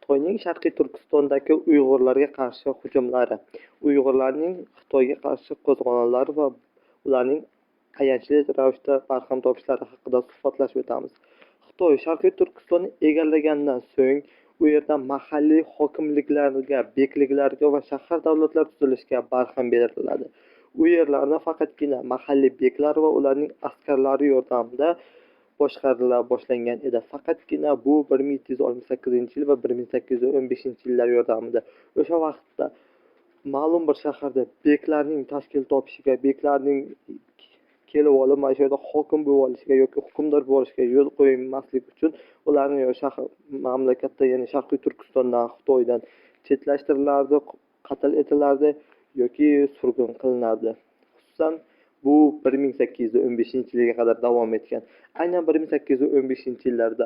Xitoyning Sharqiy Turkistondagi Uyg'urlarga qarshi hujumlari, Uyg'urlarning Xitoyga qarshi qo'zg'olonlari va ularning ayanchli ravishda barham topishlari haqida suhbatlashib o'tamiz. Xitoy Sharqiy Turkistonni egallagandan so'ng u yerda mahalliy hokimliklarga, bekliklarga va shahar davlatlar tuzilishiga barham beriladi. U yerlarni faqatgina mahalliy beklar va ularning askarlari yordamida boshqarila boshlangan edi. Faqatgina bu 1768-yil va 1815-yillar yordamida. O'sha vaqtda ma'lum bir shaharda beklarning tashkil topishiga, beklarning kelib olib mana shu yerda hokim bo'lib olishiga yoki hukmdor bo'lib olishiga yo'l qo'ymaslik uchun ularni shahar mamlakatda, ya'ni Sharqiy Turkistondan, Xitoydan chetlashtiriladi, qatl etilardi yoki surgun qilinardi. Xususan bu 1815-yilga qadar davom etgan. Aynan 1815-yillarda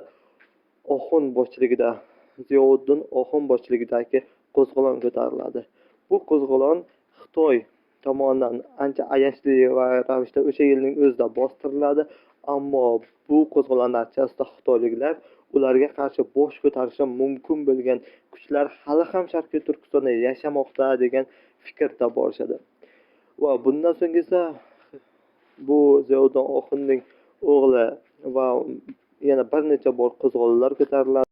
Oxun boshchiligida, Ziyovuddin Oxun boshchiligidagi qo'zg'olon ko'tariladi. Bu qo'zg'olon Xitoy tomonidan ancha ayanchli ravishda o'sha yilning o'zida bostiriladi, ammo bu qo'zg'olon natijasida xitoyliklar ularga qarshi bosh ko'tarishi mumkin bo'lgan kuchlar hali ham Sharqiy Turkistonda yashamoqda degan fikrda borishadi. Va bundan so'ng esa bu Ziyovuddin Oxunning o'g'li va yana bir necha bor qo'zg'olonlar ko'tariladi.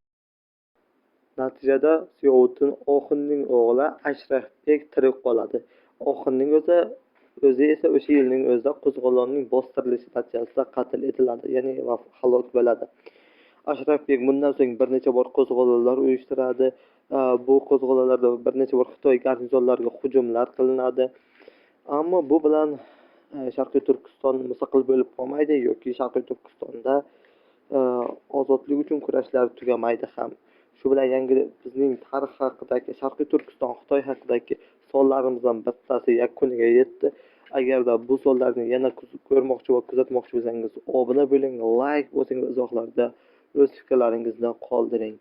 Natijada Ziyovuddin Oxunning o'g'li Ashrafbek tirik qoladi. Oxunning o'zi esa o'sha yilning o'zida qo'zg'olonning bostirilishi natijasida qatl etiladi, ya'ni halok bo'ladi. Ashrafbek bundan so'ng bir necha bor qo'zg'olonlar uyushtiradi. Bu qo'zg'olonlarda bir necha bor Xitoy garnizonlariga hujumlar qilinadi. Ammo bu bilan Sharqiy Turkiston mustaqil bo'lib qolmaydi yoki Sharqiy Turkistonda ozodlik uchun kurashlar tugamaydi ham. Shu bilan bizning tarix haqidagi, Sharqiy Turkiston, Xitoy haqidagi sonlarimizdan bittasi yakuniga yetdi. Agarda bu sonlarni yana ko'rmoqchi va kuzatmoqchi bo'lsangiz, obuna bo'ling, like bosing va izohlarda o'z fikrlaringizni qoldiring.